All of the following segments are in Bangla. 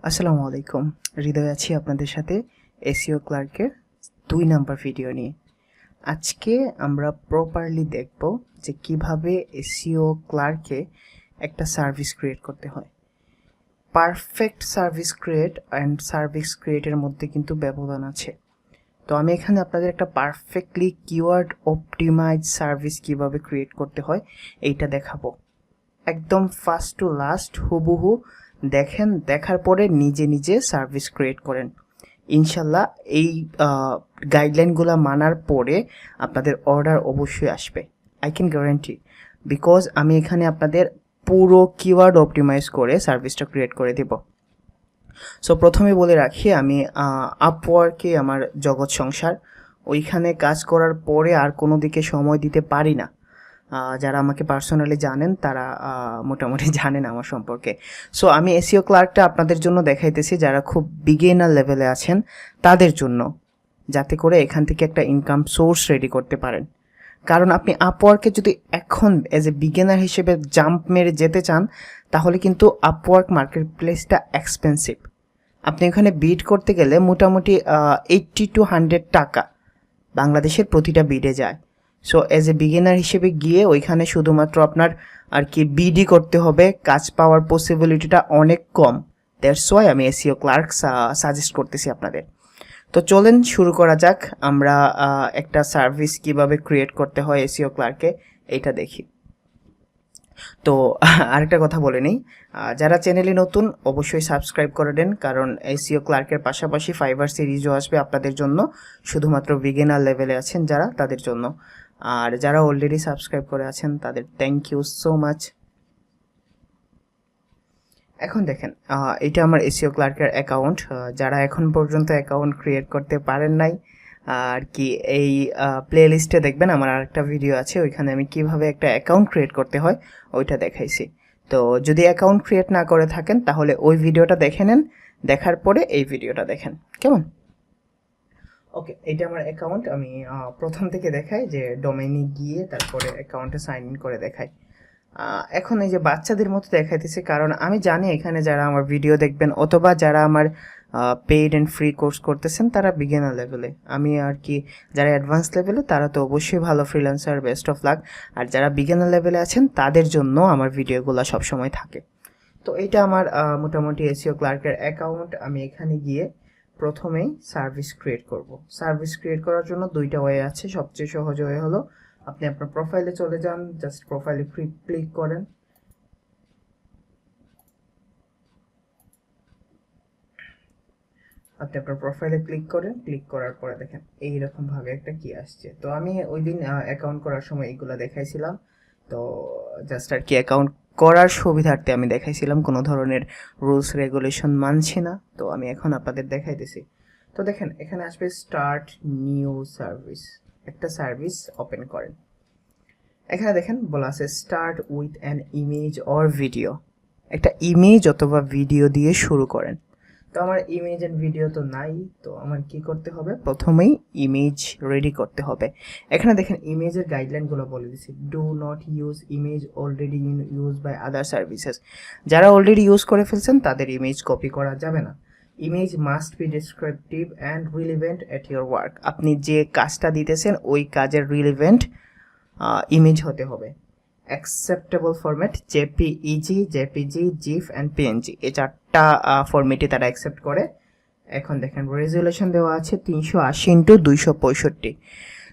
আসসালামু আলাইকুম। হৃদয় আছি আপনাদের সাথে এসইও ক্লার্কের 2 নাম্বার ভিডিও নিয়ে। আজকে আমরা প্রপারলি দেখব যে কিভাবে এসইও ক্লার্কে একটা সার্ভিস ক্রিয়েট করতে হয়। Perfect service create and service ক্রিয়েটের মধ্যে কিন্তু ব্যবধান আছে। তো আমি এখানে আপনাদের একটা পারফেক্টলি কিওয়ার্ড অপটিমাইজ সার্ভিস কিভাবে ক্রিয়েট করতে হয় এইটা দেখাবো। একদম ফার্স্ট টু লাস্ট হুবহু দেখেন, দেখার পরে নিজে নিজে সার্ভিস ক্রিয়েট করেন। ইনশাল্লাহ এই গাইডলাইনগুলো মানার পরে আপনাদের অর্ডার অবশ্যই আসবে। আই ক্যান গ্যারান্টি, বিকজ আমি এখানে আপনাদের পুরো কিওয়ার্ড অপটিমাইজ করে সার্ভিসটা ক্রিয়েট করে দেব। সো প্রথমে বলে রাখি, আমি আপওয়ার্কে আমার জগৎ সংসার, ওইখানে কাজ করার পরে আর কোনো দিকে সময় দিতে পারি না। যারা আমাকে পার্সোনালি জানেন তারা মোটামুটি জানেন আমার সম্পর্কে। সো আমি এসইও ক্লার্কটা আপনাদের জন্য দেখাইতেছি যারা খুব বিগিনার লেভেলে আছেন তাদের জন্য, যাতে করে এখান থেকে একটা ইনকাম সোর্স রেডি করতে পারেন। কারণ আপনি আপওয়ার্কে যদি এখন এজ এ বিগিনার হিসেবে জাম্প মেরে যেতে চান তাহলে কিন্তু আপওয়ার্ক মার্কেট প্লেসটা এক্সপেন্সিভ। আপনি ওখানে বিড করতে গেলে মোটামুটি 80 to 100 টাকা বাংলাদেশের প্রতিটা বিডে যায়। সো অ্যাজ এ বিগিনার হিসেবে গিয়ে ওইখানে শুধুমাত্র আপনার আর কি বিডি করতে হবে, কাজ পাওয়ার পসিবিলিটিটা অনেক কম। দ্যাটস ওয়াই আমি এসইও ক্লার্ক সাজেস্ট করতেছি আপনাদের। তো চলেন শুরু করা যাক, আমরা একটা সার্ভিস কিভাবে ক্রিয়েট করতে হয় এসইও ক্লার্কে এইটা দেখি। তো আরেকটা কথা বলে নেই, যারা চ্যানেলে নতুন অবশ্যই সাবস্ক্রাইব করে দেন, কারণ এসইও ক্লার্কের পাশাপাশি ফাইবার সিরিজও আসবে আপনাদের জন্য, শুধুমাত্র বিগিনার লেভেলে আছেন যারা তাদের জন্য। আর যারা অলরেডি সাবস্ক্রাইব করে আছেন তাদের থ্যাংক ইউ সো মাচ। এখন দেখেন, এটা আমার এসইও ক্লার্কের অ্যাকাউন্ট। যারা এখন পর্যন্ত অ্যাকাউন্ট ক্রিয়েট করতে পারেন নাই আর কি, এই প্লে লিস্টে দেখবেন আমার আরেকটা ভিডিও আছে, ওইখানে আমি কিভাবে একটা অ্যাকাউন্ট ক্রিয়েট করতে হয় ওইটা দেখাইছি। তো যদি অ্যাকাউন্ট ক্রিয়েট না করে থাকেন তাহলে ওই ভিডিওটা দেখে নেন, দেখার পরে এই ভিডিওটা দেখেন, কেমন? ওকে, এটা আমার অ্যাকাউন্ট। আমি প্রথম থেকে দেখাই যে ডোমেইনে গিয়ে তারপরে অ্যাকাউন্টে সাইন ইন করে দেখাই। এখন এই যে বাচ্চাদের মতো দেখাইতেছে, কারণ আমি জানি এখানে যারা আমার ভিডিও দেখবেন অথবা যারা আমার পেইড অ্যান্ড ফ্রি কোর্স করতেছেন তারা বিগিনার লেভেলে, আমি আর কি যারা অ্যাডভান্স লেভেলে তারা তো অবশ্যই ভালো ফ্রিল্যান্সার, বেস্ট অফ লাক। আর যারা বিগিনার লেভেলে আছেন তাদের জন্য আমার ভিডিওগুলো সবসময় থাকে। তো এটা আমার মোটামুটি এসইও ক্লার্কের অ্যাকাউন্ট। আমি এখানে গিয়ে প্রথমেই সার্ভিস ক্রিয়েট করব। সার্ভিস ক্রিয়েট করার জন্য দুইটা ওয়ে আছে। সবচেয়ে সহজ ওয়ে হলো আপনি আপনার প্রোফাইলে চলে যান, জাস্ট প্রোফাইলে ক্লিক করেন। আপনি আপনার প্রোফাইলে ক্লিক করেন, ক্লিক করার পরে দেখেন এইরকম ভাবে একটা কি আসছে। তো আমি ওই দিন অ্যাকাউন্ট করার সময় এইগুলো দেখাইছিলাম। তো জাস্ট আর কি অ্যাকাউন্ট করার সুবিধার্থে আমি দেখাইছিলাম, কোনো ধরনের রুলস রেগুলেশন মানছি না। তো আমি এখন আপনাদের দেখাইতেছি। তো দেখেন এখানে আসবে স্টার্ট নিউ সার্ভিস, একটা সার্ভিস ওপেন করেন। এখানে দেখেন বলা আছে start with an image or video, একটা ইমেজ অথবা ভিডিও দিয়ে শুরু করেন। তো আমার ইমেজ অ্যান্ড ভিডিও তো নাই, তো আমার কি করতে হবে, প্রথমেই ইমেজ রেডি করতে হবে। এখানে দেখেন ইমেজের গাইডলাইনগুলো বলে দিচ্ছি। Do not use image already use by other services, যারা অলরেডি ইউজ করে ফেলছেন তাদের ইমেজ কপি করা যাবে না। Image must be descriptive and relevant at your work, আপনি যে কাজটা দিতেছেন ওই কাজের রিলিভেন্ট ইমেজ হতে হবে। Acceptable format JPEG, JPG, GIF and PNG, এই চারটা ফরম্যাটে তারা অ্যাকসেপ্ট করে। এখন দেখেন রেজুলেশন দেওয়া আছে 380x265।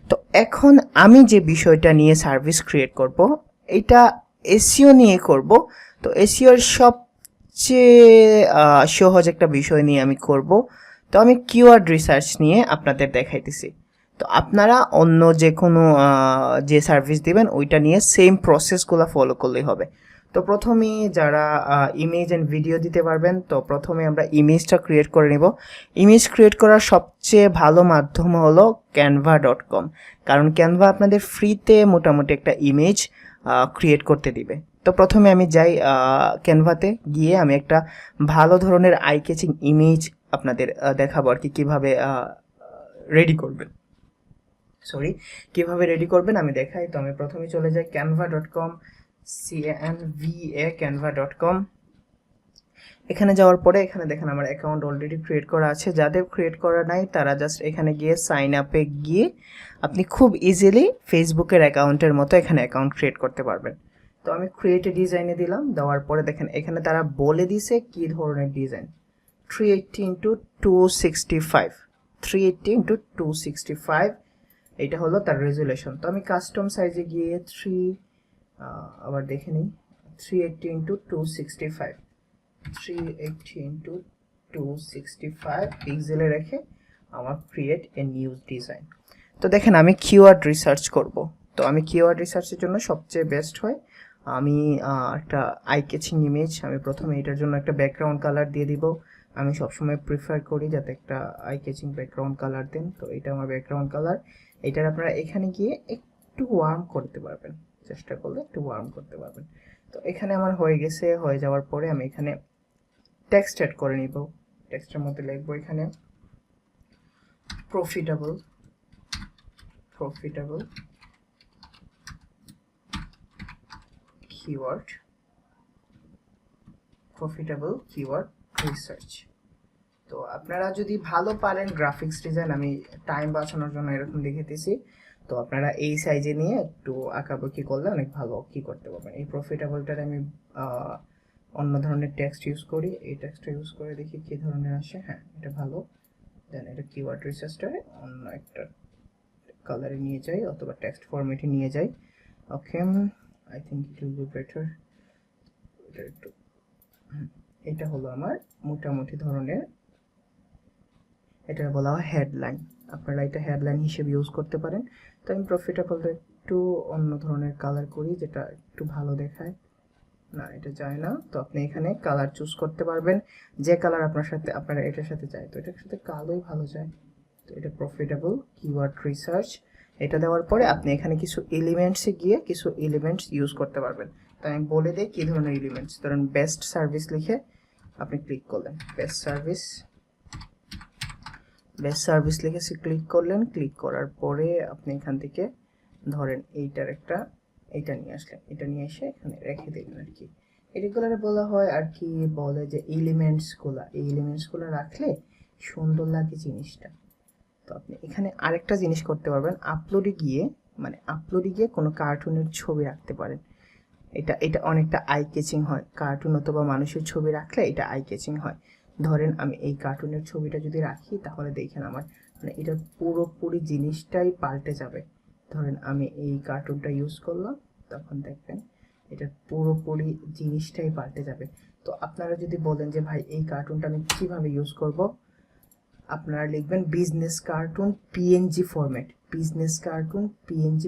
তো এখন আমি যে বিষয়টা নিয়ে সার্ভিস ক্রিয়েট করব এটা এসইও নিয়ে করব। তো এসইওর সবচেয়ে সহজ একটা বিষয় নিয়ে আমি করব। তো আমি কিওয়ার্ড রিসার্চ নিয়ে আপনাদের দেখাইতেছি। তো আপনারা অন্য যে কোনো যে সার্ভিস দিবেন ওইটা নিয়ে সেম প্রসেসগুলো ফলো করলেই হবে। তো প্রথমে যারা ইমেজ অ্যান্ড ভিডিও দিতে পারবেন, তো প্রথমে আমরা ইমেজটা ক্রিয়েট করে নেব। ইমেজ ক্রিয়েট করার সবচেয়ে ভালো মাধ্যম হলো canva.com, কারণ ক্যানভা আপনাদের ফ্রিতে মোটামুটি একটা ইমেজ ক্রিয়েট করতে দিবে। তো প্রথমে আমি যাই ক্যানভাতে, গিয়ে আমি একটা ভালো ধরনের আই ক্যাচিং ইমেজ আপনাদের দেখাবো আর কি কীভাবে রেডি করবেন, কীভাবে রেডি করবেন আমি দেখাই। তো আমি প্রথমে চলে যাই canva.com, canva.com। এখানে যাওয়ার পরে এখানে দেখেন আমার অ্যাকাউন্ট অলরেডি ক্রিয়েট করা আছে। যাদের ক্রিয়েট করা নাই তারা জাস্ট এখানে গিয়ে সাইন আপে গিয়ে আপনি খুব ইজিলি ফেসবুকের অ্যাকাউন্টের মতো এখানে অ্যাকাউন্ট ক্রিয়েট করতে পারবেন। তো আমি ক্রিয়েট ডিজাইনে দিলাম, দেওয়ার পরে দেখেন এখানে তারা বলে দিছে কি ধরনের ডিজাইন, 380x265, 380x265 এটা হলো তার রেজুলেশন। তো আমি কাস্টম সাইজে গিয়ে আবার দেখে নিই, 380x265, 380x265 পিক্সেলে রেখে আমার ক্রিয়েট এ নিউ ডিজাইন। তো দেখেন আমি কিওয়ার্ড রিসার্চ করব। তো আমি কিওয়ার্ড রিসার্চের জন্য সবচেয়ে বেস্ট হয় আমি একটা আই ক্যাচিং ইমেজ, আমি প্রথমে এটার জন্য একটা ব্যাকগ্রাউন্ড কালার দিয়ে দিব। আমি সবসময় প্রিফার করি যাতে একটা আই ক্যাচিং ব্যাকগ্রাউন্ড কালার দেন। তো এটা আমার ব্যাকগ্রাউন্ড কালার। এটার আপনারা এখানে গিয়ে একটু ওয়ার্ম করতে পারবেন, চেষ্টা করলে একটু ওয়ার্ম করতে পারবেন। তো এখানে আমার হয়ে গেছে। হয়ে যাওয়ার পরে আমি এখানে টেক্সট অ্যাড করে নিব। টেক্সটের মধ্যে লিখবো এখানে প্রফিটেবল কিওয়ার্ড রিসার্চ। তো আপনারা যদি ভালো পারেন গ্রাফিক্স ডিজাইন, আমি টাইম বাঁচানোর জন্য এরকম দেখাতেছি, তো আপনারা এই সাইজে নিয়ে একটু আঁকাবাকি করলে অনেক ভালো কি করতে পারবেন। এই প্রফিটেবলটার আমি অন্য ধরনের টেক্সট ইউজ করি, এই টেক্সটটা ইউজ করে দেখি কি ধরনের আসে। হ্যাঁ, এটা ভালো। দেন এটা কিওয়ার্ড রিসার্চটা অন্য একটা কালারে নিয়ে যাই অথবা টেক্সট ফরম্যাটে নিয়ে যাই। Okay, I think it will be better. এটা হলো আমার মোটামুটি ধরনের, এটা বলা হয় হেডলাইন। আপনারা এটা হেডলাইন হিসেবে ইউজ করতে পারেন। তো আমি প্রফিটেবলটা একটু অন্য ধরনের কালার করি যেটা একটু ভালো দেখায়। না, এটা যায় না। তো আপনি এখানে কালার চুজ করতে পারবেন যে কালার আপনারা এটার সাথে চাই। তো এটার সাথে কালোই ভালো যায়। তো এটা প্রফিটেবল কিওয়ার্ড রিসার্চ। এটা দেওয়ার পরে আপনি এখানে কিছু এলিমেন্টসে গিয়ে কিছু এলিমেন্টস ইউজ করতে পারবেন। তো আমি বলে দিই কী ধরনের এলিমেন্টস। ধরুন বেস্ট সার্ভিস লিখে আপনি ক্লিক করলেন, বেস্ট সার্ভিস লিখে ক্লিক করলেন। ক্লিক করার পরে আপনি এখান থেকে ধরেন এইটা নিয়ে আসলেন, এটা নিয়ে এসে এখানে রেখে দিলেন আর কি। এগুলোরে বলা হয় আর কি, বলে যে এলিমেন্টসগুলো, এই এলিমেন্টসগুলো রাখলে সুন্দর লাগে জিনিসটা। তো আপনি এখানে আরেকটা জিনিস করতে পারবেন, আপলোডে গিয়ে কোনো কার্টুনের ছবি রাখতে পারেন। এটা অনেকটা আই ক্যাচিং হয়। কার্টুন অথবা মানুষের ছবি রাখলে এটা আই ক্যাচিং হয়। ধরেন আমি এই কার্টুনের ছবিটা যদি রাখি তাহলে দেখেন আমার মানে এটা পুরোপুরি জিনিসটাই পাল্টে যাবে। ধরেন আমি এই কার্টুনটা ইউজ করলাম, তখন দেখবেন এটা পুরোপুরি জিনিসটাই পাল্টে যাবে। তো আপনারা যদি বলেন যে ভাই এই কার্টুনটা আমি কিভাবে ইউজ করব, আপনারা লিখবেন বিজনেস কার্টুন পিএনজি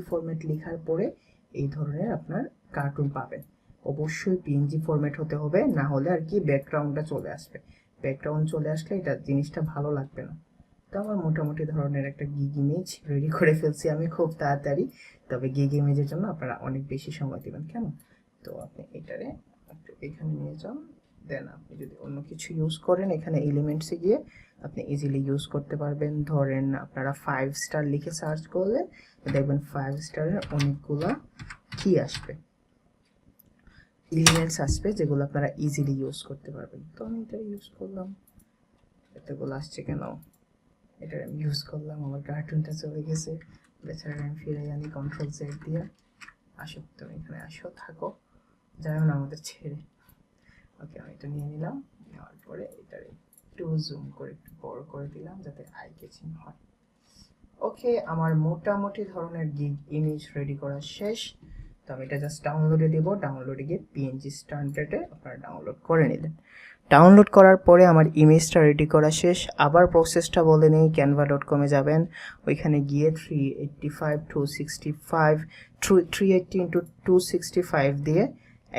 ফরম্যাট লেখার পরে এই ধরনের আপনার কার্টুন পাবেন। অবশ্যই পিএনজি ফরম্যাট হতে হবে, না হলে আর কি ব্যাকগ্রাউন্ডটা চলে আসবে। ব্যাকগ্রাউন্ড চলে আসলে এটা জিনিসটা ভালো লাগবে না। তো আমার মোটামুটি ধরনের একটা গিগ ইমেজ রেডি করে ফেলছি আমি খুব তাড়াতাড়ি। তবে গিগ ইমেজের জন্য আপনারা অনেক বেশি সময় দেবেন। কেন? তো আপনি এটারে এখানে নিয়ে যান। দেন আপনি যদি অন্য কিছু ইউজ করেন এখানে এলিমেন্টসে গিয়ে আপনি ইজিলি ইউজ করতে পারবেন। ধরেন আপনারা 5 স্টার লিখে সার্চ করলে দেখবেন 5 স্টারের অনেকগুলা কি আসবে, এলিমেন্টস আসবে যেগুলো আপনারা ইজিলি ইউজ করতে পারবেন। তো আমি এটা ইউজ করলাম, এতগুলো আসছে কেন, এটা আমি ইউজ করলাম, আমার কার্টুনটা চলে গেছে। বেচারা আমি ফিরে আনি কন্ট্রোল জেড দিয়ে। আসো, তুমি এখানে আসো, থাকো, যাও না আমাদের ছেড়ে। ওকে, আমি এটা নিয়ে নিলাম। নেওয়ার পরে এটার একটু জুম করে একটু বড় করে দিলাম যাতে আই ক্যাচিং হয়। ওকে, আমার মোটামুটি ধরনের গিগ ইমেজ রেডি করা শেষ। তো আমি এটা জাস্ট ডাউনলোডে দেবো। ডাউনলোডে গিয়ে পিএনজি স্ট্যান্ডার্ডে আপনারা ডাউনলোড করে নিলেন। ডাউনলোড করার পরে আমার ইমেজটা রেডি করা শেষ। আবার প্রসেসটা বলে নেই, canva.com-এ যাবেন, ওইখানে গিয়ে 380x265 দিয়ে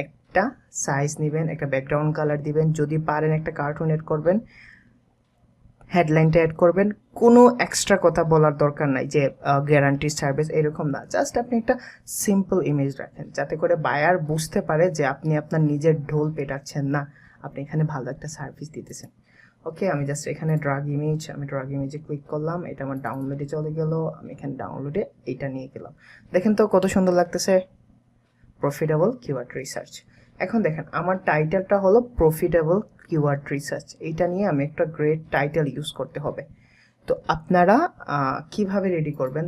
একটা সাইজ নেবেন, একটা ব্যাকগ্রাউন্ড কালার দিবেন, যদি পারেন একটা কার্টুন অ্যাড করবেন, হেডলাইনটা অ্যাড করবেন। কোনো এক্সট্রা কথা বলার দরকার নাই যে গ্যারান্টি সার্ভিস, এরকম না। জাস্ট আপনি একটা সিম্পল ইমেজ রাখেন যাতে করে বায়ার বুঝতে পারে যে আপনি আপনার নিজের ঢোল পেটাচ্ছেন না, আপনি এখানে ভালো একটা সার্ভিস দিতেছেন। ওকে, আমি জাস্ট এখানে ড্রাগ ইমেজে ক্লিক করলাম, এটা আমার ডাউনলোডে চলে গেল। আমি এখানে ডাউনলোডে এটা নিয়ে গেলাম। দেখেন তো কত সুন্দর লাগতেছে, প্রফিটেবল কিওয়ার্ড রিসার্চ। এখন দেখেন আমার টাইটেলটা হলো প্রফিটেবল কিওয়ার্ড রিসার্চ, এইটা নিয়ে আমি একটা গ্রেট টাইটেল ইউজ করতে হবে। তো আপনারা কিভাবে রেডি করবেন,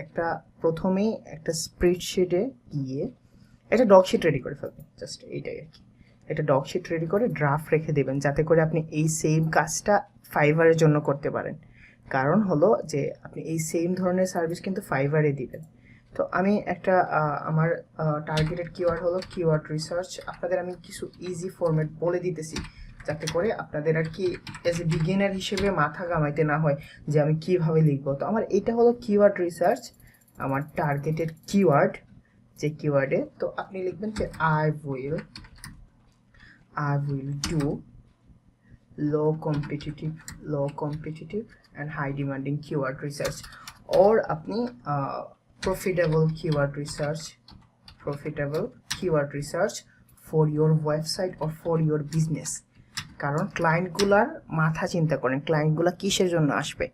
একটা প্রথমেই একটা স্প্রেডশিটে গিয়ে একটা ডকশিট রেডি করে ফেলবেন, জাস্ট এইটাই আর কি। একটা ডকশিট রেডি করে ড্রাফট রেখে দেবেন, যাতে করে আপনি এই সেম কাজটা ফাইবারের জন্য করতে পারেন। কারণ হলো যে আপনি এই সেম ধরনের সার্ভিস কিন্তু ফাইবারে দিবেন। তো আমি একটা আমার টার্গেটেড কিওয়ার্ড হলো কিওয়ার্ড রিসার্চ। আপনাদের আমি কিছু ইজি ফরম্যাট বলে দিতেছি, যাতে করে আপনাদের আর কি এজ এ বিগিনার হিসেবে মাথা ঘামাইতে না হয় যে আমি কিভাবে লিখবো। তো আমার এটা হলো কিওয়ার্ড রিসার্চ, আমার টার্গেটেড কিওয়ার্ড যে কিওয়ার্ডে। তো আপনি লিখবেন যে I will do low competitive and high demanding keyword research, or আপনি profitable keyword research for your website or for your business। কারণ ক্লায়েন্টগুলার মাথা চিন্তা করেন, ক্লায়েন্টগুলা কিসের জন্য আসবে।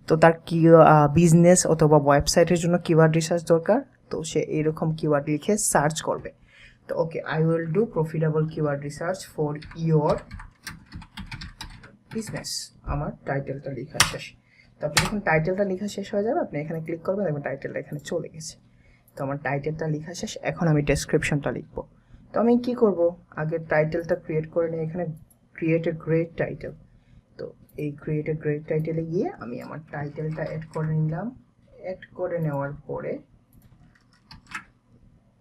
তো তার কি বিজনেস অথবা ওয়েবসাইটের জন্য কিওয়ার্ড রিসার্চ দরকার, তো সে এরকম কিওয়ার্ড লিখে সার্চ করবে। তো okay, I will do profitable keyword research for your business. আমার টাইটেলটা লেখা শেষ। তো আপনি যখন টাইটেলটা লেখা শেষ হয়ে যাবে, আপনি এখানে ক্লিক করবেন, দেখবেন টাইটেলটা এখানে চলে গেছে। তো আমার টাইটেলটা লেখা শেষ, এখন আমি ডেসক্রিপশনটা লিখবো। তো আমি কি করব, আগে টাইটেলটা ক্রিয়েট করে নিই, এখানে ক্রিয়েট এ গ্রেট টাইটেল। তো এই ক্রিয়েট এ গ্রেট টাইটেলে গিয়ে আমি আমার টাইটেলটা অ্যাড করে নিলাম। অ্যাড করে নেওয়ার পরে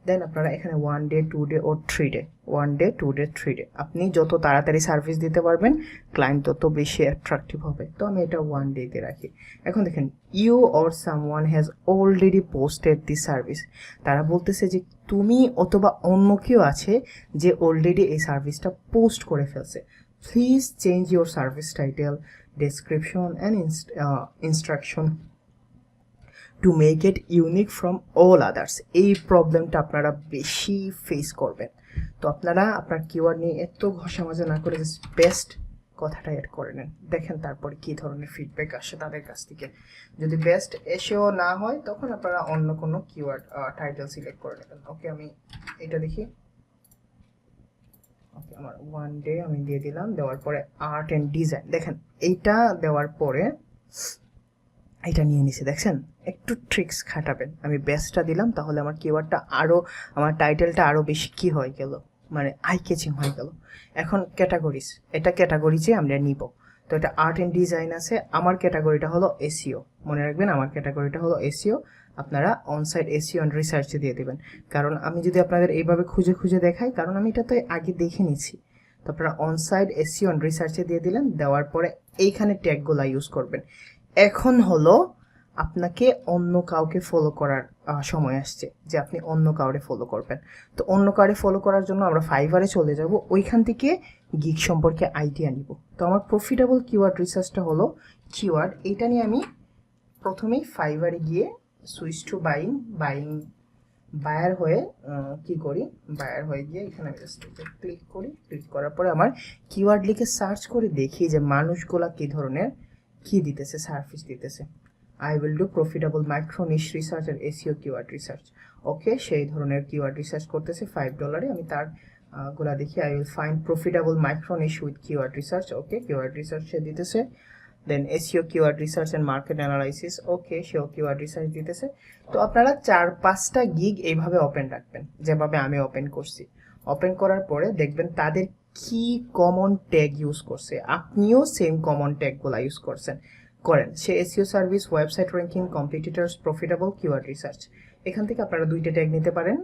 দেন আপনারা এখানে 1 ডে 2 ডে ও 3 ডে, 1 ডে 2 ডে 3 ডে, আপনি যত তাড়াতাড়ি সার্ভিস দিতে পারবেন ক্লায়েন্ট তত বেশি অ্যাট্রাকটিভ হবে। তো আমি এটা 1 ডেতে রাখি। এখন দেখেন, you or someone has already posted this service. তারা বলতেছে যে তুমি অথবা অন্য কেউ আছে যে অলরেডি এই সার্ভিসটা পোস্ট করে ফেলছে। Please change your service title, description and instruction to make it unique from all others. এই প্রবলেমটা আপনারা বেশি ফেস করবেন। তো আপনারা আপনার কিওয়ার্ড নিয়ে এত ঘষা মাজা না করে জাস্ট বেস্ট কথাটা অ্যাড করে নেন, দেখেন তারপরে কী ধরনের ফিডব্যাক আসে তাদের কাছ থেকে। যদি বেস্ট এসেও না হয়, তখন আপনারা অন্য কোনো কিওয়ার্ড টাইটেল সিলেক্ট করে নেবেন। ওকে, আমি এটা দেখি। ওকে, আমার 1 ডে আমি দিয়ে দিলাম। দেওয়ার পরে আর্ট অ্যান্ড ডিজাইন, দেখেন এইটা দেওয়ার পরে এটা নিয়ে নিছে, দেখছেন। একটু ট্রিক্স খাটাবেন। আমি বেস্টটা দিলাম, তাহলে আমার কিওয়ার্ডটা আরও, আমার টাইটেলটা আরও বেশি কী হয়ে গেল, মানে আই ক্যাচিং হয়ে গেল। এখন ক্যাটাগরিজ, এটা ক্যাটাগরিজে আমরা নিব। তো এটা আর্ট অ্যান্ড ডিজাইন আছে, আমার ক্যাটাগরিটা হলো এসইও। মনে রাখবেন, আমার ক্যাটাগরিটা হলো এসইও। আপনারা অনসাইট এসইও অ্যান্ড রিসার্চে দিয়ে দেবেন। কারণ আমি যদি আপনাদের এইভাবে খুঁজে খুঁজে দেখাই, কারণ আমি এটা তো আগে দেখে নিচ্ছি। তো আপনারা অনসাইট এসইও অ্যান্ড রিসার্চে দিয়ে দিলেন। দেওয়ার পরে এইখানে ট্যাগগুলো ইউজ করবেন। এখন হলো আপনাকে অন্য কাউকে ফলো করার সময় আসছে, যে আপনি অন্য কাউরে ফলো করবেন। তো অন্য কাউরে ফলো করার জন্য আমরা ফাইবারে চলে যাব, ওইখান থেকে গিগ সম্পর্কে আইডিয়া নিব। তো আমার প্রফিটেবল কিওয়ার্ড রিসার্চটা হলো কিওয়ার্ড, এইটা নিয়ে আমি প্রথমেই ফাইবারে গিয়ে সুইচ টু বায়ার হয়ে কি করি, বায়ার হয়ে গিয়ে এখানে আমি জাস্ট ক্লিক করি। ক্লিক করার পরে আমার কিওয়ার্ড লিখে সার্চ করে দেখি যে মানুষগুলা কী ধরনের কি দিতেছে, সার্ভিস দিতেছে। I will do profitable micro niche research and SEO keyword research। ওকে, সেই ধরনের কিওয়ার্ড রিসার্চ করতেছে $5। আমি তার গুলা দেখি। I will find profitable micro niche with keyword research। Okay, keyword research সে দিতেছে। Then SEO keyword research and market analysis। ওকে, সেও কিওয়ার্ড রিসার্চ দিতেছে। তো আপনারা 4-5টা গিগ এইভাবে ওপেন রাখবেন, যেভাবে আমি ওপেন করছি। ওপেন করার পরে দেখবেন তাদের কি কমন ট্যাগ ইউজ করছে, আপনিও সেম কমন ট্যাগগুলা ইউজ করেন। সে SEO service, website ranking, competitors, profitable, keyword research. এখান থেকে আপনারা 2টা ট্যাগ নিতে পারেন,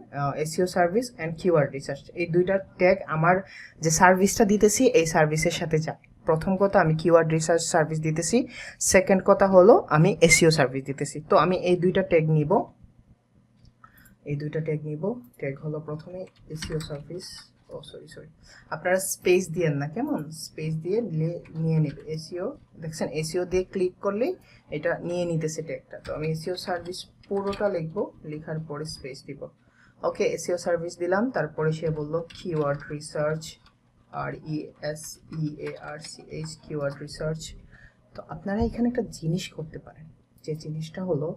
SEO service and keyword research. এই 2টা ট্যাগ আমার যে সার্ভিসটা দিতেছি এই সার্ভিসের সাথে যায়। প্রথম কথা, আমি কিওয়ার্ড রিসার্চ সার্ভিস দিতেছি। সেকেন্ড কথা হলো আমি এসইও সার্ভিস দিতেছি। তো আমি এই 2টা ট্যাগ নিব, ট্যাগ হলো প্রথমে এসইও সার্ভিস। সরি, আপনারা স্পেস দিয়েন না, কেমন, স্পেস দিয়ে নিয়ে নেবে। এসইও, দেখছেন, এসইও দিয়ে ক্লিক করলেই এটা নিয়ে নিতেছে ট্যাগটা। তো আমি এসইও সার্ভিস পুরোটা লিখবো, লেখার পরে স্পেস দিব। ওকে, এসইও সার্ভিস দিলাম। তারপরে সে বললো keyword research, RESEARCH, keyword research. তো আপনারা এখানে একটা জিনিস করতে পারেন, যে জিনিসটা হলো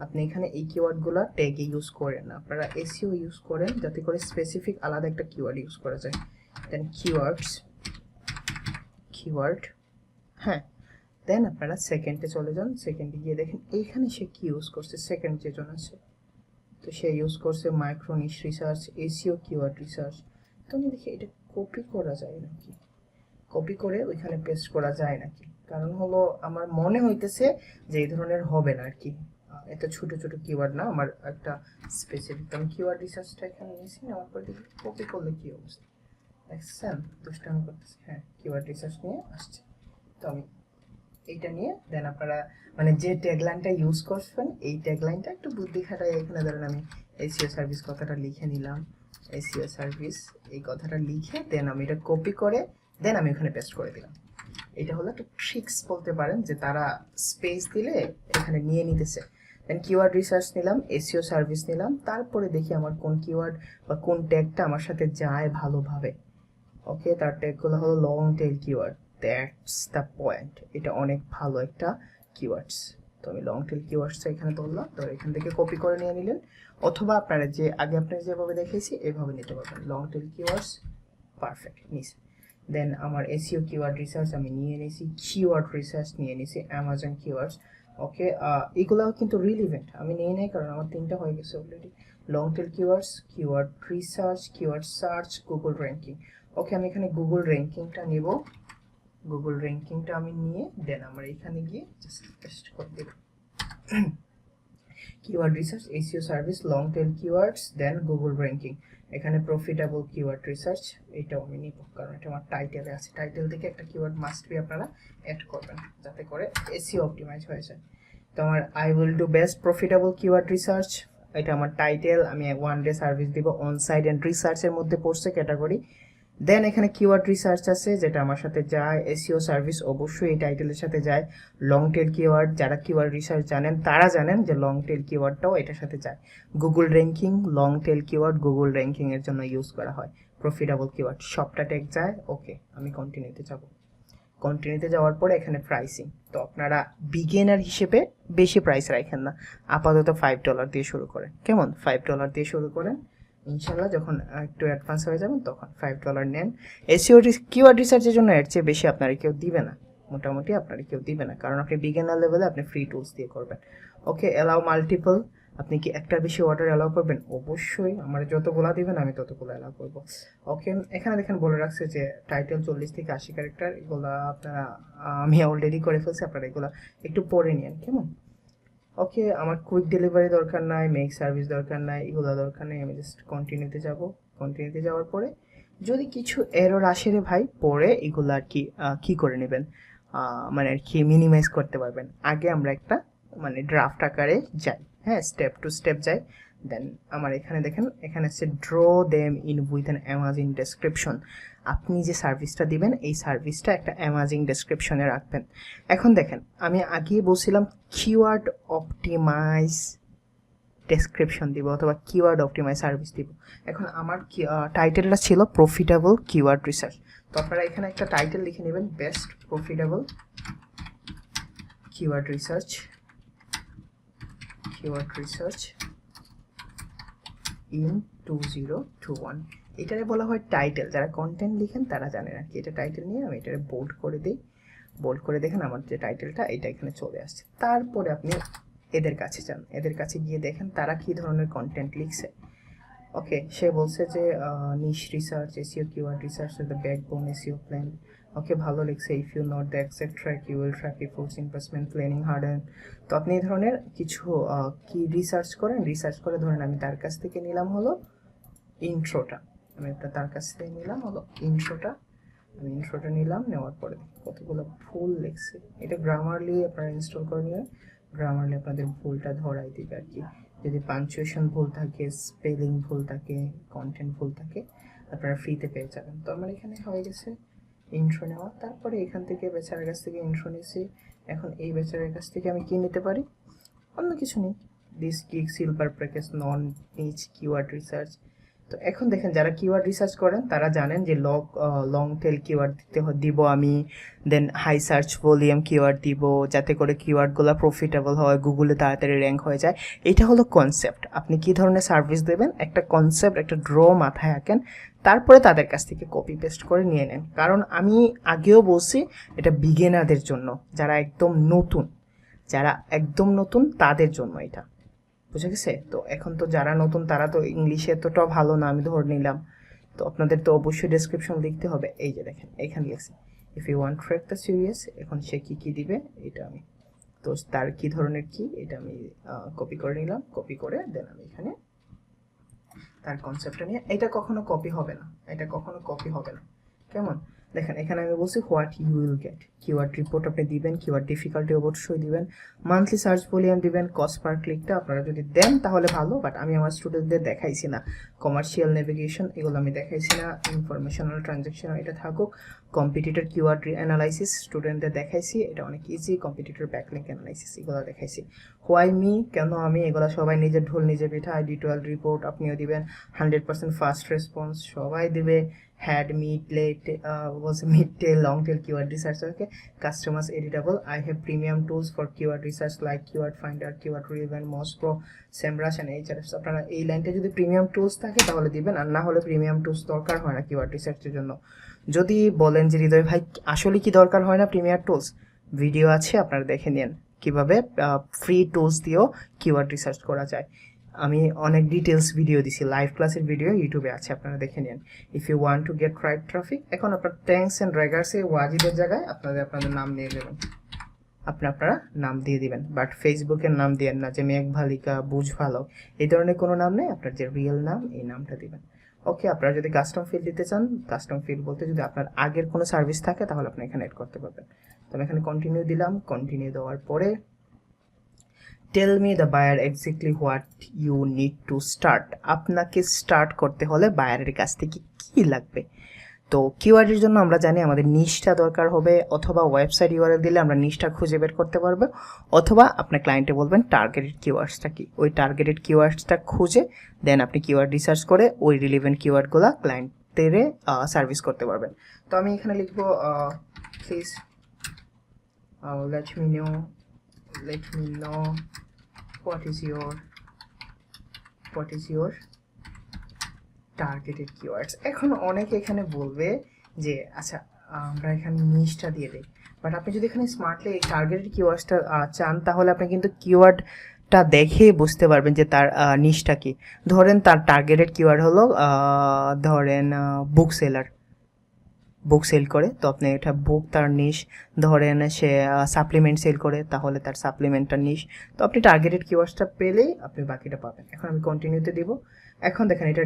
আপনি এখানে এই কিওয়ার্ডগুলো ট্যাগে ইউজ করেন না, আপনারা এসইও ইউজ করেন, যাতে করে স্পেসিফিক আলাদা একটা কিওয়ার্ড ইউজ করা যায়। দেন কিওয়ার্ডস, কিওয়ার্ড, হ্যাঁ। দেন আপনারা সেকেন্ডে চলে যান, সেকেন্ডে গিয়ে দেখেন এইখানে সে কি ইউজ করছে, সেকেন্ড যেজন আছে তো সে ইউজ করছে মাইক্রো নিশ রিসার্চ, এসিও কিওয়ার্ড রিসার্চ। তো আমি দেখি এটা কপি করা যায় নাকি, কপি করে ওইখানে পেস্ট করা যায় নাকি। কারণ হলো আমার মনে হইতেছে যে এই ধরনের হবে না আর কি, এত ছোট ছোট কিওয়ার্ড না, আমার একটা স্পেসিফিক। আমি কিওয়ার্ড রিসার্চটা এখানে নিয়েছি, নেওয়ার পর দেখি কপি করলে কি অবস্থা। দেখছেন দুষ্টামি করতেছি, হ্যাঁ কিওয়ার্ড রিসার্চ নিয়ে আসছে। তো আমি এইটা নিয়ে দেন আপনারা মানে যে ট্যাগলাইনটা ইউজ করবেন এই ট্যাগলাইনটা একটু বুদ্ধি খাটাই এখানে ধরেন আমি এসিও সার্ভিস কথাটা লিখে নিলাম, এসিও সার্ভিস এই কথাটা লিখে দেন আমি এটা কপি করে দেন আমি ওখানে পেস্ট করে দিলাম। এটা হলো একটা ট্রিক্স বলতে পারেন, যে তারা স্পেস দিলে এখানে নিয়ে নিতেছে। দেন কিওয়ার্ড রিসার্চ নিলাম, এসিও সার্ভিস নিলাম, তারপরে দেখি আমার কোন কিওয়ার্ড বা কোন ট্যাগটা আমার সাথে যায় ভালোভাবে। ওকে, তার ট্যাগগুলো হলো long tail keyword, that's the point, এটা অনেক ভালো একটা কিওয়ার্ডস। তো আমি লং টেল কিওয়ার্ডসটা এখানে ধরলাম, তো এখান থেকে কপি করে নিয়ে নিলেন, অথবা আপনারা যে আগে আপনারা যেভাবে দেখেছি এভাবে নিতে পারবেন। লং টেল কিওয়ার্ডস পারফেক্ট নিস। দেন আমার এসইও কিওয়ার্ড রিসার্চ আমি নিয়ে নিয়েছি, কিওয়ার্ড রিসার্চ নিয়ে নিয়েছি, অ্যামাজন কিওয়ার্ডস। ওকে, এগুলাও কিন্তু রিলিভেন্ট আমি নিয়ে নেই কারণ আমার 3টা হয়ে গেছে already. Long tail keywords, keyword research, keyword search, Google ranking. Okay, আমি এখানে গুগল র্যাঙ্কিংটা নিব, গুগল র্যাঙ্কিংটা আমি নিয়ে দেন আমার এখানে গিয়ে জাস্ট পেস্ট করে দেব। Keyword research, SEO service, long tail keywords, then Google ranking. এখানে প্রফিটেবল কিওয়ার্ড রিসার্চ এটাও আমি নিব কারণ এটা আমার টাইটেলে আছে। টাইটেল থেকে একটা কিওয়ার্ড মাস্ট বি আপনারা অ্যাড করবেন যাতে করে এসইও অপটিমাইজ হয়ে যায়। তো আমার I will do best profitable keyword research, এটা আমার টাইটেল। আমি 1 ডে সার্ভিস দিব, অন সাইট অ্যান্ড রিসার্চের মধ্যে পড়ছে ক্যাটাগরি। দেন এখানে কিওয়ার্ড রিসার্চ আছে যেটা আমার সাথে যায়, এসইও সার্ভিস অবশ্যই এই টাইটেলের সাথে যায়। লং টেল কিওয়ার্ড, যারা কিওয়ার্ড রিসার্চ জানেন তারা জানেন যে লং টেল কিওয়ার্ডটাও এটার সাথে যায়। Google ranking, long tail keyword Google ranking এর জন্য ইউজ করা হয়। প্রফিটেবল কিওয়ার্ড সবটা ট্যাগ যায়। ওকে, আমি কন্টিনিউতে যাব। কন্টিনিউতে যাওয়ার পরে এখানে প্রাইসিং, তো আপনারা বিগিনার হিসেবে বেশি প্রাইস রাখেন না, আপাতত $5 দিয়ে শুরু করেন। কেমন, $5 দিয়ে শুরু করেন, ইনশাল্লাহ যখন একটু অ্যাডভান্স হয়ে যাবেন তখন $5 নেন। এসইও কিওয়ার্ড রিসার্চের জন্য এর চেয়ে বেশি আপনারা কেউ দিবে না, মোটামুটি আপনারা কেউ দিবে না, কারণ আপনি বিগিনার লেভেলে আপনি ফ্রি টুলস দিয়ে করবেন। ওকে, অ্যালাউ মাল্টিপল, আপনি কি একটার বেশি অর্ডার অ্যালাউ করবেন? অবশ্যই, আমার যতগুলো দিবেন আমি ততগুলো অ্যালাউ করব। ওকে, এখানে দেখেন বলে রাখছে যে টাইটেল 40 থেকে 80 ক্যারেক্টার, এগুলো আপনারা আমি অলরেডি করে ফেলছি, আপনারা এগুলো একটু পড়ে নিন কেমন। ওকে, আমার কুইক ডেলিভারি দরকার নাই, মেক সার্ভিস দরকার নাই, এগুলো দরকার নেই, আমি জাস্ট কন্টিনিউতে যাব। কন্টিনিউতে যাওয়ার পরে যদি কিছু এরর আসে রে ভাই, পরে এগুলো আর কি কি করে নেবেন, মানে আর কি মিনিমাইজ করতে পারবেন। আগে আমরা একটা মানে ড্রাফট আকারে যাই, হ্যাঁ স্টেপ টু স্টেপ যাই। দেন আমার এখানে দেখেন, এখানে হচ্ছে draw them in with an amazing description. আপনি যে সার্ভিসটা দিবেন এই সার্ভিসটা একটা অ্যামাজিং ডেসক্রিপশনে রাখবেন। এখন দেখেন, আমি আগেই বলছিলাম কিওয়ার্ড অপটিমাইজ ডেসক্রিপশন দিব অথবা কিওয়ার্ড অপটিমাইজ সার্ভিস দিব। এখন আমার টাইটেলটা ছিল প্রফিটেবল কিওয়ার্ড রিসার্চ, তো আপনারা এখানে একটা টাইটেল লিখে নেবেন, best profitable keyword research, keyword research in 2021। এটারে বলা হয় টাইটেল, যারা কন্টেন্ট লিখেন তারা জানেন আর কি। এটা টাইটেল নিয়ে আমি এটারে বোল্ড করে দিই, বোল্ড করে দেখেন আমার যে টাইটেলটা এটা এখানে চলে আসছে। তারপরে আপনি এদের কাছে যান, এদের কাছে গিয়ে দেখেন তারা কি ধরনের কন্টেন্ট লিখছে। ওকে, সে বলছে যে niche research, SEO keyword research the backbone SEO plan. Okay, ভালো লিখছে, if you not the exact track you will track efforts investment planning harden. তো আপনি এই ধরনের কিছু কি রিসার্চ করেন, রিসার্চ করে ধরেন আমি তার কাছ থেকে নিলাম হলো ইন্ট্রোটা, আমি একটা তার কাছ থেকে নিলাম হলো ইন্ট্রোটা, আমি ইন্ট্রোটা নিলাম, নেওয়ার পরে কতগুলো ভুল লিখছে। এটা গ্রামারলি আপনারা ইনস্টল করে নিলেন, গ্রামারলি আপনাদের ভুলটা ধরাই দিবে আর কি। যদি পাঞ্চুয়েশন ভুল থাকে, স্পেলিং ভুল থাকে, কন্টেন্ট ভুল থাকে, আপনারা ফ্রিতে পেয়ে যাবেন। তো আমার এখানে হয়ে গেছে ইন্ট্রো নেওয়া। তারপরে এখান থেকে বেচারার কাছ থেকে ইন্ট্রো নিয়েছি। এখন এই বেচারার কাছ থেকে আমি কি নিতে পারি, অন্য কিছু নেই, দিস গিগ সিলভার প্যাকেজ নন নিচ কিওয়ার্ড রিসার্চ। তো এখন দেখেন যারা কিওয়ার্ড রিসার্চ করেন তারা জানেন যে লং টেল কিওয়ার্ড দিব আমি, দেন হাই সার্চ ভলিউম কিওয়ার্ড দিব যাতে করে কিওয়ার্ডগুলো প্রফিটেবল হয়, গুগলে তাড়াতাড়ি র্যাঙ্ক হয়ে যায়। এটা হলো কনসেপ্ট। আপনি কী ধরনের সার্ভিস দেবেন একটা কনসেপ্ট, একটা ড্র মাথায় আঁকেন, তারপরে তাদের কাছ থেকে কপি পেস্ট করে নিয়ে নেন। কারণ আমি আগেও বলছি এটা বিগিনারদের জন্য, যারা একদম নতুন তাদের জন্য এটা, বুঝে গেছে? তো এখন তো যারা নতুন তারা তো ইংলিশে এতটা ভালো না, আমি ধরে নিলাম। তো আপনাদের তো অবশ্যই ডেসক্রিপশন লিখতে হবে। এই যে দেখেন এখানে লিখছি if you want track the serious. এখন সে কি দিবে এটা আমি, তো তার কি ধরনের কি এটা আমি কপি করে নিলাম। কপি করে দেন আমি এখানে তার কনসেপ্টটা নিয়ে, এটা কখনো কপি হবে না, কেমন? দেখেন এখানে আমি বলছি what you will get, keyword report আপনি দিবেন, কিওয়ার্ড ডিফিকাল্টি অবশ্যই দিবেন, মান্থলি সার্চ ভলিউম দিবেন, কস্ট পার ক্লিকটা আপনারা যদি দেন তাহলে ভালো, বাট আমি আমার স্টুডেন্টদের দেখাইছি না। কমার্শিয়াল নেভিগেশন এগুলো আমি দেখাইছি না, ইনফরমেশনাল ট্রানজ্যাকশন এটা থাকুক। কম্পিটিটর কিওয়ার্ড অ্যানালাইসিস স্টুডেন্টদের দেখাইছি, এটা অনেক ইজি। কম্পিটিটর ব্যাকলিঙ্ক অ্যানালাইসিস এগুলো দেখাইছি। হোয়াই মি, কেন আমি, এগুলো সবাই নিজের ঢোল নিজে পিঠা। ডিটেল রিপোর্ট আপনিও দিবেন, 100% ফাস্ট রেসপন্স সবাই দিবে। had mid tail long tail keyword research, okay, customers editable. I have premium tools for keyword research like keyword finder, keyword relevant, moz-pro, semrush and Ahrefs। আপনারা এই লাইনটা যদি প্রিমিয়াম টুলস থাকে তাহলে দিবেন, আর না হলে প্রিমিয়াম টুলস দরকার হয় না কিওয়ার্ড রিসার্চের জন্য। যদি বলেন যে হৃদয় ভাই আসলে কি দরকার হয় না প্রিমিয়াম টুলস, ভিডিও আছে আপনারা দেখে নিন কিভাবে ফ্রি টুলস দিয়েও কিওয়ার্ড রিসার্চ করা যায়। আমি অনেক ডিটেলস ভিডিও দিছি, লাইভ ক্লাসের ভিডিও ইউটিউবে আছে, আপনারা দেখে নিন। If you want to get right traffic, এখন আপনার ট্যাঙ্কস অ্যান্ড র্যাগার্সে ওয়াজিবের জায়গায় আপনাদের নাম নিয়ে দেবেন, আপনারা নাম দিয়ে দিবেন। বাট ফেসবুকের নাম দিয়েন না যে মেঘ ভালিকা, বুঝ ভালো, এই ধরনের কোনো নাম নেই, আপনার যে রিয়েল নাম এই নামটা দিবেন। ওকে, আপনারা যদি কাস্টম ফিল্ড দিতে চান, কাস্টম ফিল্ড বলতে যদি আপনার আগের কোনো সার্ভিস থাকে তাহলে আপনি এখানে এড করতে পারবেন। তো আমি এখানে কন্টিনিউ দিলাম। কন্টিনিউ দেওয়ার পরে tell me the buyer exactly what you need to start. আপনাকে স্টার্ট করতে হলে বায়ারের কাছ থেকে কী লাগবে। তো কিওয়ার্ডের জন্য আমরা জানি আমাদের নিশটা দরকার হবে, অথবা ওয়েবসাইট ইউআরএল দিলে আমরা নিশটা খুঁজে বের করতে পারবো, অথবা আপনার ক্লায়েন্টে বলবেন টার্গেটেড কিওয়ার্ডসটা কি, ওই টার্গেটেড কিওয়ার্ডসটা খুঁজে দেন আপনি কিওয়ার্ড রিসার্চ করে ওই রিলেভেন্ট কিওয়ার্ডগুলো ক্লায়েন্টের সার্ভিস করতে পারবেন। তো আমি এখানে লিখবো please let me know what is your targeted keywords. এখন অনেকে এখানে বলবে যে আচ্ছা আমরা এখানে নিশটা দিয়ে দিই, বাট আপনি যদি এখানে স্মার্টলি এই টার্গেটেড কিওয়ার্ডসটা চান তাহলে আপনি কিন্তু কিওয়ার্ডটা দেখেই বুঝতে পারবেন যে তার নিশটা কি। ধরেন তার টার্গেটেড কিওয়ার্ড হলো ধরেন বুক সেল করে, তো আপনি এটা বুক তার নিশ। ধরেন সে সাপ্লিমেন্ট সেল করে, তাহলে তার সাপ্লিমেন্টটার নিশ। তো আপনি টার্গেটেড কিওয়ার্ডসটা পেলেই আপনি বাকিটা পাবেন। এখন আমি কন্টিনিউতে দিব। এখন দেখেন এটা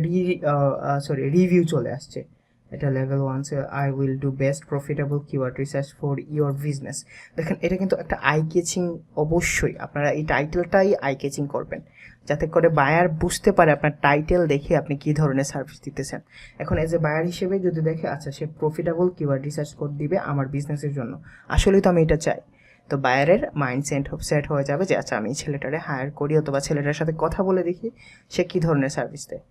রিভিউ চলে আসছে, এটা level 1 I will do best profitable keyword research for your business. দেখেন এটা কিন্তু একটা আই কেচিং, অবশ্যই আপনারা এই টাইটেলটাই আই কেচিং করবেন যাতে করে বায়ার বুঝতে পারে আপনার টাইটেল দেখে আপনি কী ধরনের সার্ভিস দিতেছেন। এখন এজ এ বায়ার হিসেবে যদি দেখে আচ্ছা সে প্রফিটেবল কিওয়ার্ড রিসার্চ কোড দিবে আমার বিজনেসের জন্য, আসলেই তো আমি এটা চাই, তো বায়ারের মাইন্ড সেট হয়ে যাবে যে আচ্ছা আমি ছেলেটারে হায়ার করি, অথবা ছেলেটার সাথে কথা বলে দেখি সে কী ধরনের সার্ভিস দেয়।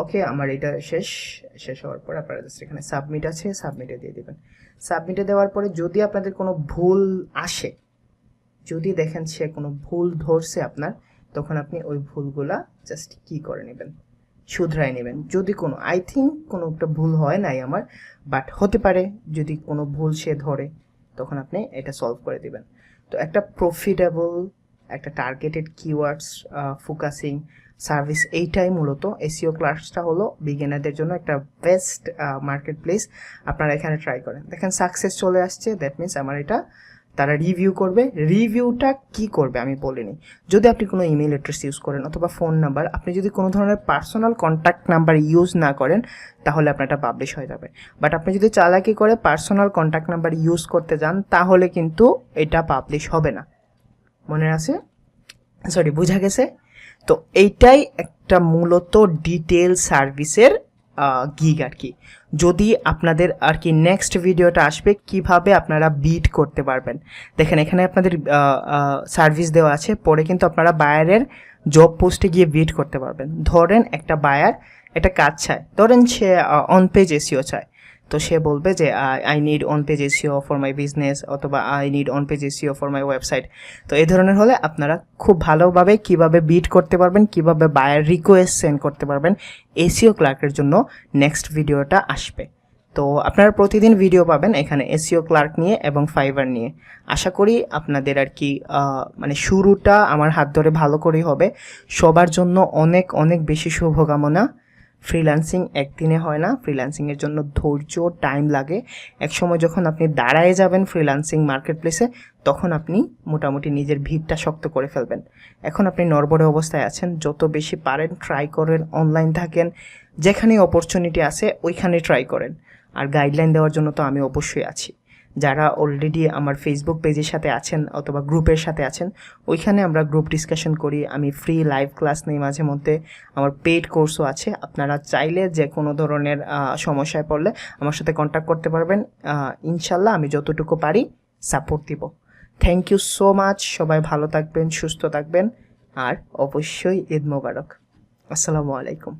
ওকে, আমার এটা শেষ হওয়ার পর আপনারা জাস্ট এখানে সাবমিট আছে, সাবমিটে দিয়ে দেবেন। সাবমিটে দেওয়ার পরে যদি আপনাদের কোনো ভুল আসে, যদি দেখেন সে কোনো ভুল ধরছে আপনার, তখন আপনি ওই ভুলগুলা জাস্ট কি করে নেবেন, শুধরাই নেবেন। যদি কোনো কোনো একটা ভুল হয় নাই আমার, বাট হতে পারে যদি কোনো ভুল সে ধরে, তখন আপনি এটা সলভ করে দিবেন। তো একটা প্রফিটেবল, একটা টার্গেটেড কিওয়ার্ডস ফোকাসিং সার্ভিস, এইটাই মূলত এসইও ক্লাসটা হলো বিগিনারদের জন্য একটা বেস্ট মার্কেট প্লেস। আপনারা এখানে ট্রাই করেন। দেখেন সাকসেস চলে আসছে, দ্যাট মিনস আমার এটা তারা রিভিউ করবে। রিভিউটা কি করবে আমি বলিনি। যদি আপনি কোনো ইমেল অ্যাড্রেস ইউজ করেন অথবা ফোন নাম্বার, আপনি যদি কোনো ধরনের পার্সোনাল কন্ট্যাক্ট নাম্বার ইউজ না করেন তাহলে আপনার এটা পাবলিশ হয়ে যাবে। বাট আপনি যদি চালাকি করে পার্সোনাল কন্ট্যাক্ট নাম্বার ইউজ করতে যান তাহলে কিন্তু এটা পাবলিশ হবে না। মনে আছে? বোঝা গেছে? তো এইটাই একটা মূলত ডিটেল সার্ভিসের গিগ আর কি। যদি আপনাদের আর কি নেক্সট ভিডিওটা আসবে কিভাবে আপনারা বিট করতে পারবেন। দেখেন এখানে আপনাদের সার্ভিস দেওয়া আছে, পরে কিন্তু আপনারা বায়ারের জব পোস্টে গিয়ে বিট করতে পারবেন। ধরেন একটা বায়ার একটা কাজ চায়, ধরেন সে অন পেজ এসিও চায়, তো সে বলবে যে I need on page SEO for my business, অথবা I need on page SEO for my website. তো এই ধরনের হলে আপনারা খুব ভালোভাবে কিভাবে বিট করতে পারবেন, কিভাবে বায়ার রিকোয়েস্ট সেন্ড করতে পারবেন এসিও ক্লার্কের জন্য নেক্সট ভিডিওটা আসবে। তো আপনারা প্রতিদিন ভিডিও পাবেন এখানে এসিও ক্লার্ক নিয়ে এবং ফাইবার নিয়ে। আশা করি আপনাদের আর কি মানে শুরুটা আমার হাত ধরে ভালো করেই হবে। সবার জন্য অনেক অনেক বেশি শুভকামনা। ফ্রিল্যান্সিং একদিনে হয় না, ফ্রিল্যান্সিংয়ের জন্য ধৈর্য, টাইম লাগে। একসময় যখন আপনি দাঁড়ায় যাবেন ফ্রিল্যান্সিং মার্কেট প্লেসে, তখন আপনি মোটামুটি নিজের ভিতটা শক্ত করে ফেলবেন। এখন আপনি নড়বড়ে অবস্থায় আছেন, যত বেশি পারেন ট্রাই করেন, অনলাইন থাকেন, যেখানে অপরচুনিটি আছে ওইখানে ট্রাই করেন। আর গাইডলাইন দেওয়ার জন্য তো আমি অবশ্যই আছি। যারা অলরেডি আমার ফেসবুক পেজের সাথে আছেন অথবা গ্রুপের সাথে আছেন, ওইখানে আমরা গ্রুপ ডিসকাশন করি, আমি ফ্রি লাইভ ক্লাস নেই মাঝে মধ্যে, আমার পেইড কোর্সও আছে। আপনারা চাইলে যে কোনো ধরনের সমস্যায় পড়লে আমার সাথে কন্ট্যাক্ট করতে পারবেন। ইনশাল্লাহ আমি যতটুকু পারি সাপোর্ট দিব। Thank you so much. সবাই ভালো থাকবেন, সুস্থ থাকবেন, আর অবশ্যই ঈদ মোবারক। আসসালামু আলাইকুম।